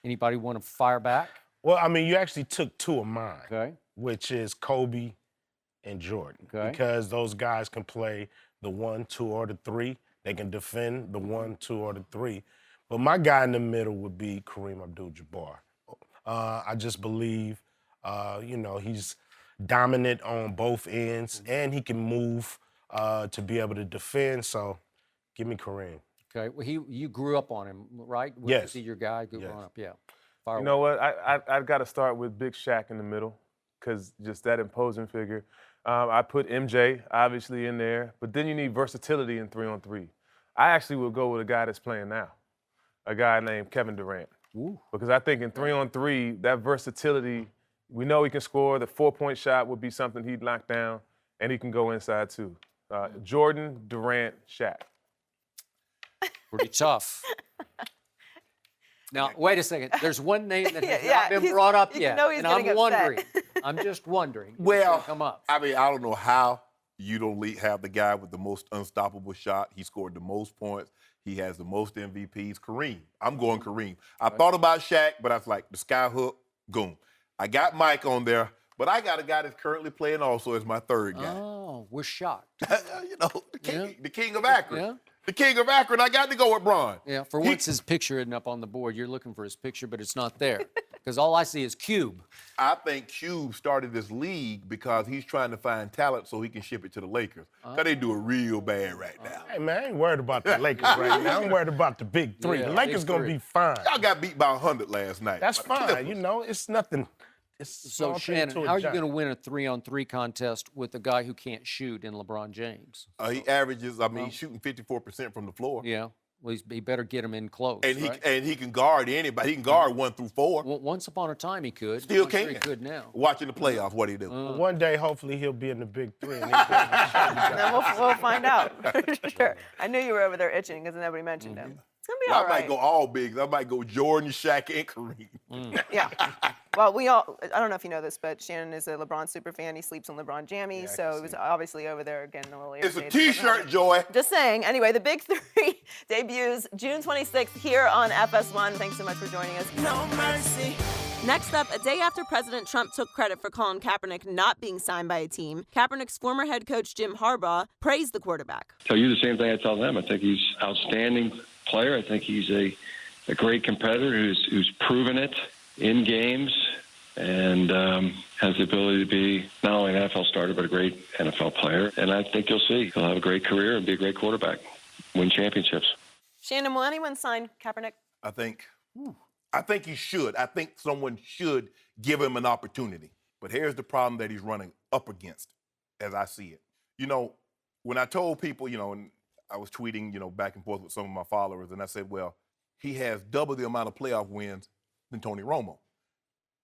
Anybody want to fire back? Well, I mean, you actually took two of mine, Okay. which is Kobe and Jordan. Okay. Because those guys can play the 1, 2, or the 3. They can defend the 1, 2, or the 3. But my guy in the middle would be Kareem Abdul-Jabbar. I just believe, he's dominant on both ends, and he can move to be able to defend. So, give me Kareem. Okay. Well, you grew up on him, right? Yes. Was he your guy growing up? Yeah. Fire You know away. what? I've got to start with Big Shaq in the middle because just that imposing figure. I put MJ obviously in there, but then you need versatility in 3-on-3. I actually would go with a guy that's playing now, a guy named Kevin Durant. Ooh. Because I think in 3-on-3, that versatility, we know he can score. The 4-point shot would be something he'd knock down, and he can go inside too. Jordan, Durant, Shaq. Pretty tough. Now, wait a second. There's one name that has Yeah, not been he's- brought up you yet. know he's And I'm getting upset. wondering. I'm just wondering. if it's Well, gonna come up. I mean, I don't know how you don't have the guy with the most unstoppable shot. He scored the most points. He has the most MVPs. Kareem. I'm going Kareem. I thought about Shaq, but I was like, the sky hook, boom. I got Mike on there, but I got a guy that's currently playing also as my third guy. Oh, we're shocked. The king of Akron. Yeah. The king of Akron. I got to go with Bron. Yeah, for once his picture isn't up on the board. You're looking for his picture, but it's not there. Because all I see is Cube. I think Cube started this league because he's trying to find talent so he can ship it to the Lakers. Because they do it real bad right now. Hey, man, I ain't worried about the Lakers right now. I'm worried about the big 3. Yeah, the Lakers big going to three. be fine. Y'all got beat by 100 last night. That's by the fine. Clippers. It's nothing. It's So, small thing Shannon, to a how are you giant. going to win a 3-on-3 contest with a guy who can't shoot in LeBron James? He averages, he's shooting 54% from the floor. Yeah. Well, he better get him in close. And right? he can guard anybody. He can guard 1 through 4. Well, once upon a time he could. Still I'm sure can. he could now. Watching the playoffs, what he do? One day, hopefully, he'll be in the big 3. And Then we'll find out. Sure. I knew you were over there itching because nobody mentioned him. It's gonna be all I right. might go all bigs. I might go Jordan, Shaq, and Kareem. Yeah. Well, I don't know if you know this, but Shannon is a LeBron super fan. He sleeps on LeBron jammies, so he was obviously over there getting a little It's a irritated. T-shirt, Joy. Just saying. Anyway, the Big 3 debuts June 26th here on FS1. Thanks so much for joining us. No mercy. Next up, a day after President Trump took credit for Colin Kaepernick not being signed by a team, Kaepernick's former head coach Jim Harbaugh praised the quarterback. Tell you the same thing I tell them. I think he's an outstanding player. I think he's a great competitor who's proven it in games and has the ability to be not only an NFL starter but a great NFL player. And I think you'll see he'll have a great career and be a great quarterback, win championships. Shannon, will anyone sign Kaepernick? I think he should. I think someone should give him an opportunity. But here's the problem that he's running up against, as I see it. You know, when I told people, and I was tweeting, back and forth with some of my followers, and I said, well, he has double the amount of playoff wins than Tony Romo.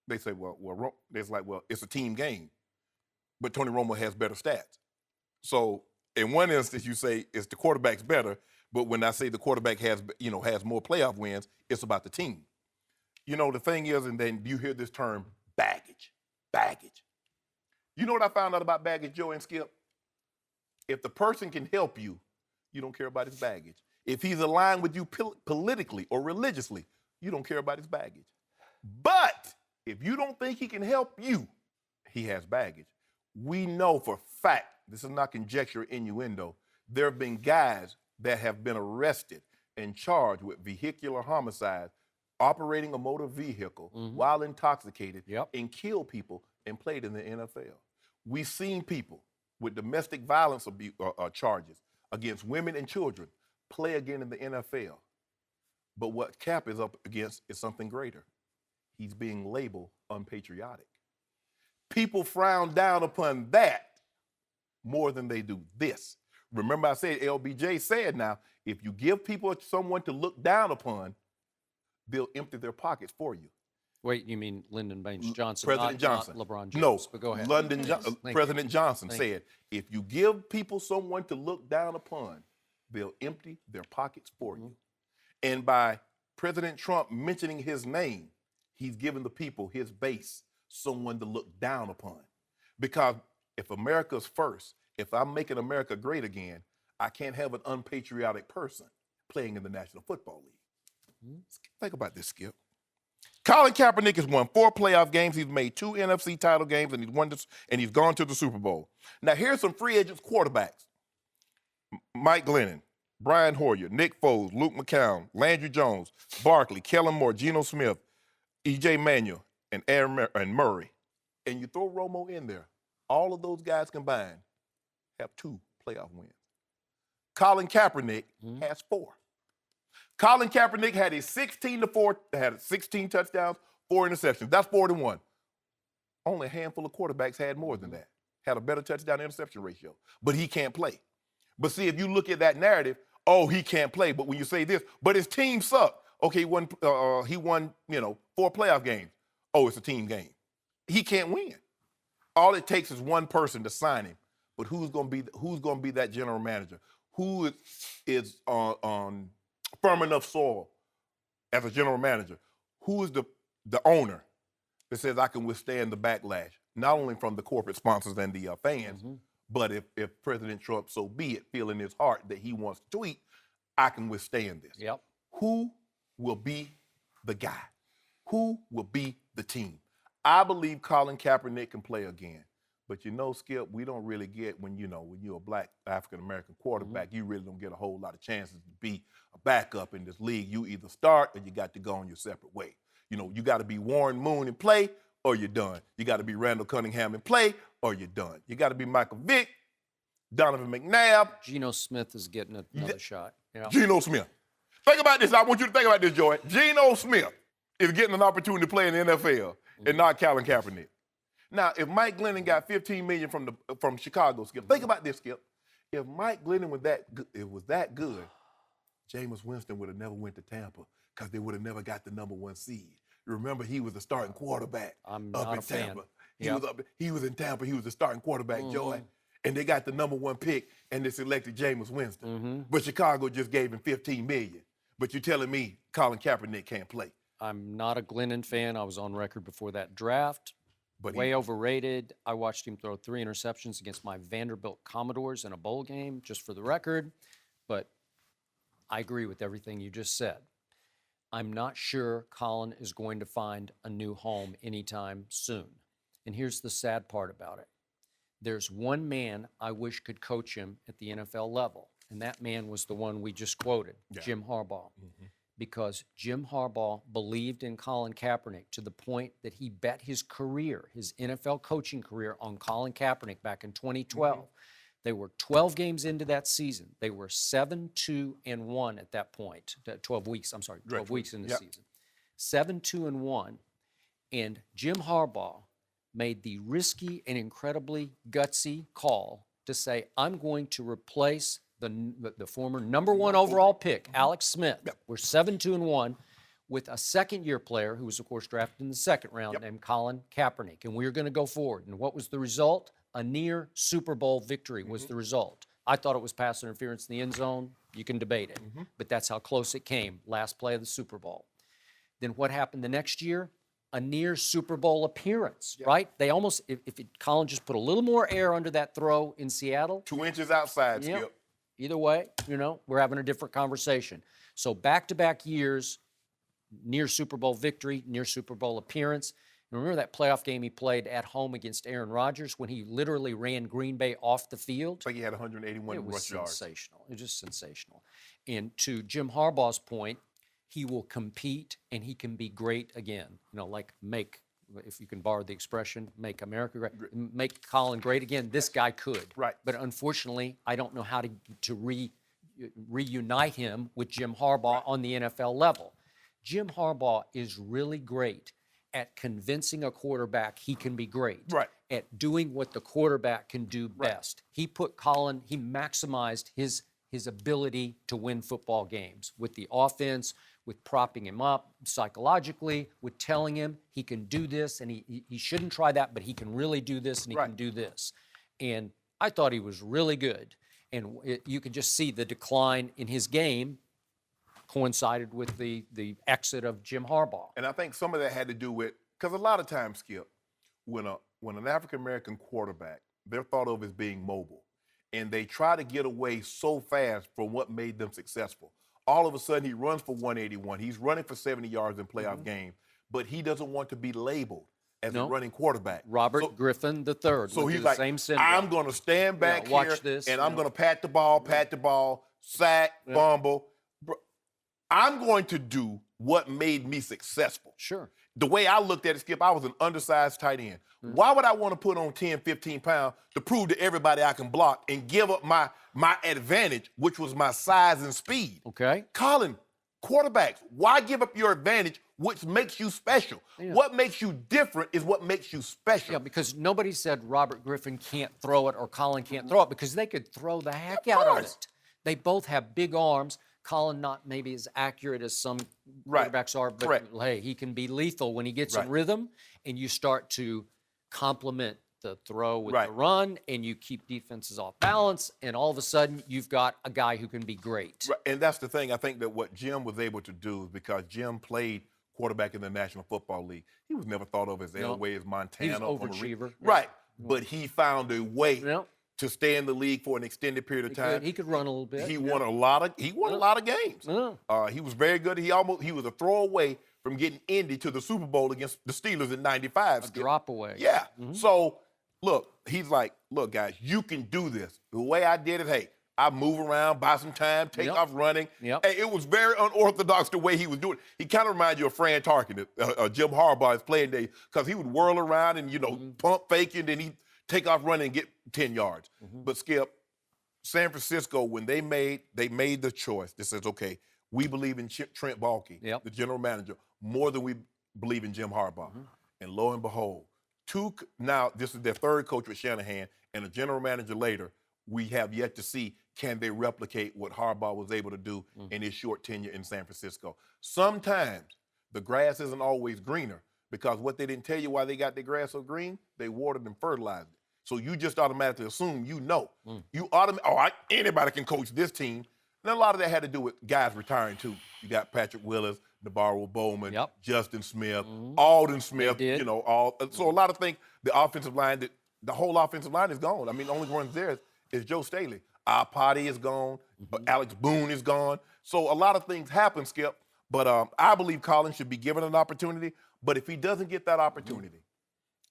They say, well, it's a team game. But Tony Romo has better stats. So in one instance, you say it's the quarterback's better, but when I say the quarterback has more playoff wins, it's about the team. The thing is, and then you hear this term, baggage. You know what I found out about baggage, Joe and Skip? If the person can help you, you don't care about his baggage. If he's aligned with you politically or religiously, you don't care about his baggage. But if you don't think he can help you, he has baggage. We know for fact, this is not conjecture or innuendo, there have been guys that have been arrested and charged with vehicular homicide, operating a motor vehicle while intoxicated and killed people and played in the NFL. We've seen people with domestic violence charges against women and children play again in the NFL. But what Cap is up against is something greater. He's being labeled unpatriotic. People frown down upon that more than they do this. Remember I said, LBJ said now, if you give people someone to look down upon, they'll empty their pockets for you. Wait, you mean Lyndon Baines Johnson, President Johnson. not LeBron James? No, But go ahead. President Johnson said, if you give people someone to look down upon, they'll empty their pockets for you. And by President Trump mentioning his name, he's giving the people, his base, someone to look down upon. Because if America's first, if I'm making America great again, I can't have an unpatriotic person playing in the National Football League. Think about this, Skip. Colin Kaepernick has won 4 playoff games. He's made 2 NFC title games, and he's gone to the Super Bowl. Now, here's some free agents quarterbacks. Mike Glennon, Brian Hoyer, Nick Foles, Luke McCown, Landry Jones, Barkley, Kellen Moore, Geno Smith, E.J. Manuel, and Aaron Murray. And you throw Romo in there. All of those guys combined have 2 playoff wins. Colin Kaepernick has 4. Colin Kaepernick had a 16 touchdowns, 4 interceptions. That's 41. Only a handful of quarterbacks had more than that, had a better touchdown interception ratio. But he can't play. But see, if you look at that narrative, oh, he can't play. But when you say this, but his team sucked. Okay, he won 4 playoff games. Oh, it's a team game. He can't win. All it takes is one person to sign him. But who's going to be that general manager? Who is on firm enough soil as a general manager? Who is the owner that says I can withstand the backlash, not only from the corporate sponsors and the fans, but if President Trump, so be it, feel in his heart that he wants to tweet, I can withstand this. Yep. Who will be the guy? Who will be the team? I believe Colin Kaepernick can play again. But Skip, we don't really get when you're a black African-American quarterback, you really don't get a whole lot of chances to be a backup in this league. You either start or you got to go on your separate way. You got to be Warren Moon and play or you're done. You got to be Randall Cunningham and play or you're done. You got to be Michael Vick, Donovan McNabb. Geno Smith is getting another shot. Yeah. Geno Smith. Think about this. I want you to think about this, Joy. Geno Smith is getting an opportunity to play in the NFL and not Colin Kaepernick. Now, if Mike Glennon got $15 million from Chicago, Skip, think about this, Skip. If Mike Glennon was that good, Jameis Winston would have never went to Tampa because they would have never got the #1 seed. Remember, he was the starting quarterback up in Tampa. He was in Tampa. He was the starting quarterback, Joy. And they got the #1 pick, and they selected Jameis Winston. But Chicago just gave him $15 million. But you're telling me Colin Kaepernick can't play. I'm not a Glennon fan. I was on record before that draft. But way overrated. I watched him throw 3 interceptions against my Vanderbilt Commodores in a bowl game, just for the record. But I agree with everything you just said. I'm not sure Colin is going to find a new home anytime soon. And here's the sad part about it. There's one man I wish could coach him at the NFL level, and that man was the one we just quoted, Jim Harbaugh. Because Jim Harbaugh believed in Colin Kaepernick to the point that he bet his career, his NFL coaching career, on Colin Kaepernick back in 2012. They were 12 games into that season. They were 7-2-1 at that point. 12 weeks in the season. 7-2-1. And Jim Harbaugh made the risky and incredibly gutsy call to say, I'm going to replace the former #1 overall pick, Alex Smith. We're 7-2-1 with a second-year player who was, of course, drafted in the second round named Colin Kaepernick. And we were going to go forward. And what was the result? A near Super Bowl victory was the result. I thought it was pass interference in the end zone. You can debate it. But that's how close it came. Last play of the Super Bowl. Then what happened the next year? A near Super Bowl appearance, right? They almost, Colin just put a little more air under that throw in Seattle. 2 inches outside, Skip. Either way, we're having a different conversation. So back-to-back years, near Super Bowl victory, near Super Bowl appearance. And remember that playoff game he played at home against Aaron Rodgers when he literally ran Green Bay off the field? Like he had 181 rush yards. It was sensational. It was just sensational. And to Jim Harbaugh's point, he will compete and he can be great again. If you can borrow the expression, make America great, make Colin great again. This guy could. Right. But unfortunately, I don't know how to reunite him with Jim Harbaugh on the NFL level. Jim Harbaugh is really great at convincing a quarterback he can be great. Right. At doing what the quarterback can do best. He maximized his ability to win football games with the offense, with propping him up psychologically, with telling him he can do this and he shouldn't try that, but he can really do this and he can do this. And I thought he was really good. And you could just see the decline in his game coincided with the exit of Jim Harbaugh. And I think some of that had to do with, because a lot of times, Skip, when an African-American quarterback, they're thought of as being mobile, and they try to get away so fast from what made them successful. All of a sudden, he runs for 181. He's running for 70 yards in playoff games, but he doesn't want to be labeled as a running quarterback. Robert Griffin III. So he's the like, same syndrome. I'm going to stand back watch here, this, and I'm going to pat the ball, sack, fumble. I'm going to do what made me successful. Sure. The way I looked at it, Skip, I was an undersized tight end. Why would I want to put on 10, 15 pounds to prove to everybody I can block and give up my advantage, which was my size and speed? Okay. Colin, quarterbacks, why give up your advantage, which makes you special? Yeah. What makes you different is what makes you special. Yeah, because nobody said Robert Griffin can't throw it or Colin can't throw it, because they could throw the heck out of it. They both have big arms. Colin not maybe as accurate as some quarterbacks are, but hey, he can be lethal when he gets in rhythm, and you start to complement the throw with the run, and you keep defenses off balance, and all of a sudden you've got a guy who can be great. Right. And that's the thing. I think that what Jim was able to do, because Jim played quarterback in the National Football League, he was never thought of as Elway, as Montana. He was overachiever. Right. But he found a way to stay in the league for an extended period of time. He could run a little bit. He won a lot of games. He was very good. He was a throwaway from getting Indy to the Super Bowl against the Steelers in '95. A drop away. Yeah. So look, he's like, look, guys, you can do this. The way I did it, hey, I move around, buy some time, take off running. Hey, it was very unorthodox the way he was doing it. He kind of reminded you of Fran Tarkin, Jim Harbaugh's playing day, because he would whirl around and, pump fake, and then he'd take off running and get 10 yards. But Skip, San Francisco, when they made the choice that says, okay, we believe in Trent Baalke, the general manager, more than we believe in Jim Harbaugh. And lo and behold, now this is their third coach with Shanahan, and a general manager later, we have yet to see, can they replicate what Harbaugh was able to do in his short tenure in San Francisco. Sometimes the grass isn't always greener, because what they didn't tell you why they got their grass so green, they watered and fertilized it. So you just automatically assume anybody can coach this team. And a lot of that had to do with guys retiring too. You got Patrick Willis, Navarro Bowman, Justin Smith, Alden Smith, so a lot of things, the offensive line, the whole offensive line is gone. I mean, the only one there is Joe Staley. Potty is gone, Alex Boone is gone. So a lot of things happen, Skip, but I believe Colin should be given an opportunity. But if he doesn't get that opportunity,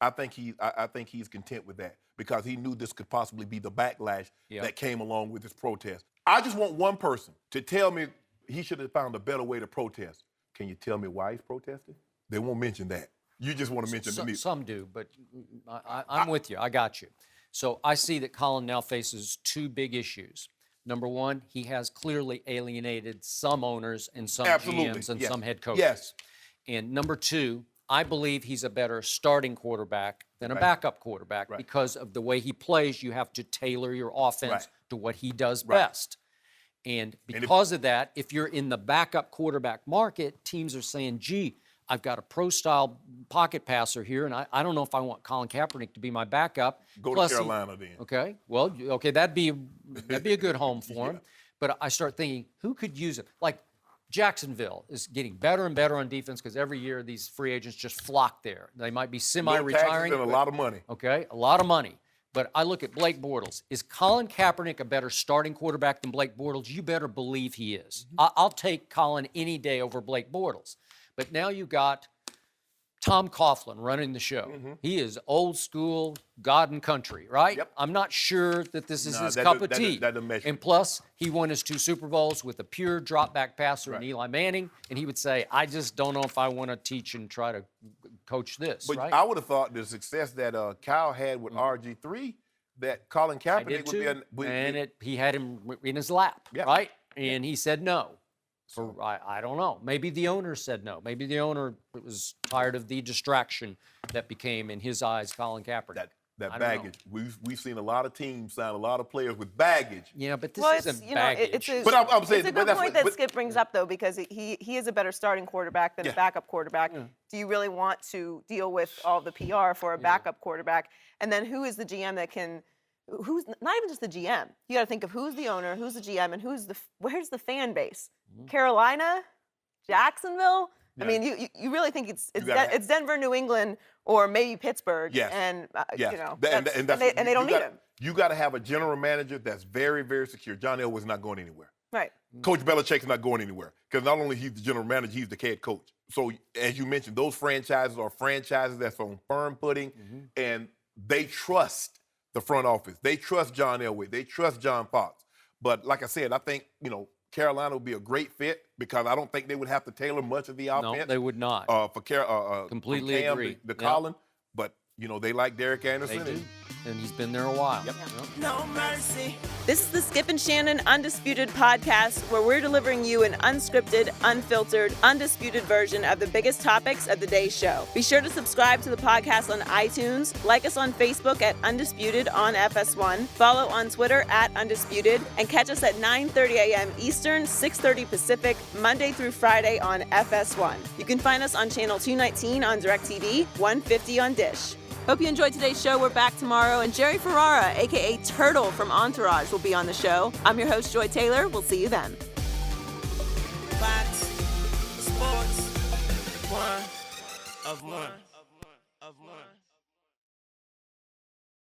I think he's content with that, because he knew this could possibly be the backlash that came along with this protest. I just want one person to tell me he should have found a better way to protest. Can you tell me why he's protesting? They won't mention that. You just want to mention the Some do, but I'm with you. I got you. So I see that Colin now faces two big issues. Number one, he has clearly alienated some owners and some GMs and some head coaches. Yes. And number two, I believe he's a better starting quarterback than a backup quarterback because of the way he plays. You have to tailor your offense to what he does best. And because of that, if you're in the backup quarterback market, teams are saying, gee, I've got a pro-style pocket passer here, and I don't know if I want Colin Kaepernick to be my backup. Go to Carolina then. Okay, well, that'd be a good home for him. But I start thinking, who could use it? Like Jacksonville is getting better and better on defense, because every year these free agents just flock there. They might be semi-retiring. And a lot of money. Okay, a lot of money. But I look at Blake Bortles. Is Colin Kaepernick a better starting quarterback than Blake Bortles? You better believe he is. I'll take Colin any day over Blake Bortles. But now you got Tom Coughlin running the show. He is old school, God and country, right? Yep. I'm not sure that this is his cup of tea. And plus, he won his 2 Super Bowls with a pure drop-back passer in Eli Manning, and he would say, I just don't know if I want to teach and try to coach this, But right? I would have thought the success that Kyle had with RG3, that Colin Kaepernick would be. He had him in his lap, right? And he said no. I don't know. Maybe the owner said no. Maybe the owner was tired of the distraction that became, in his eyes, Colin Kaepernick. That baggage. We've seen a lot of teams sign a lot of players with baggage. Yeah, but this isn't baggage. But I'm saying, it's a good point that Skip brings up, though, because he is a better starting quarterback than a backup quarterback. Do you really want to deal with all the PR for a backup quarterback? And then who is the GM that can who's not even just the GM. You got to think of who's the owner, who's the GM, and where's the fan base. Carolina, Jacksonville. I mean, you really think it's Denver, New England, or maybe Pittsburgh. Yes. And Yes. you know, And they don't need him. You got to have a general manager that's very, very secure. John Elway's not going anywhere. Right. Coach Belichick's not going anywhere because not only he's the general manager, he's the head coach. So as you mentioned, those franchises are franchises that's on firm footing, and they trust the front office. They trust John Elway. They trust John Fox. But like I said, I think, Carolina would be a great fit because I don't think they would have to tailor much of the offense. No, they would not. from Completely Cam agree. to Colin. But, they like Derek Anderson. They do. And he's been there a while. Yep. No mercy. This is the Skip and Shannon Undisputed podcast, where we're delivering you an unscripted, unfiltered, undisputed version of the biggest topics of the day's show. Be sure to subscribe to the podcast on iTunes, like us on Facebook at Undisputed on FS1, follow on Twitter at Undisputed, and catch us at 9:30 a.m. Eastern, 6:30 Pacific, Monday through Friday on FS1. You can find us on channel 219 on DirecTV, 150 on Dish. Hope you enjoyed today's show. We're back tomorrow, and Jerry Ferrara, a.k.a. Turtle from Entourage, will be on the show. I'm your host, Joy Taylor. We'll see you then. Fox Sports 1 of 1.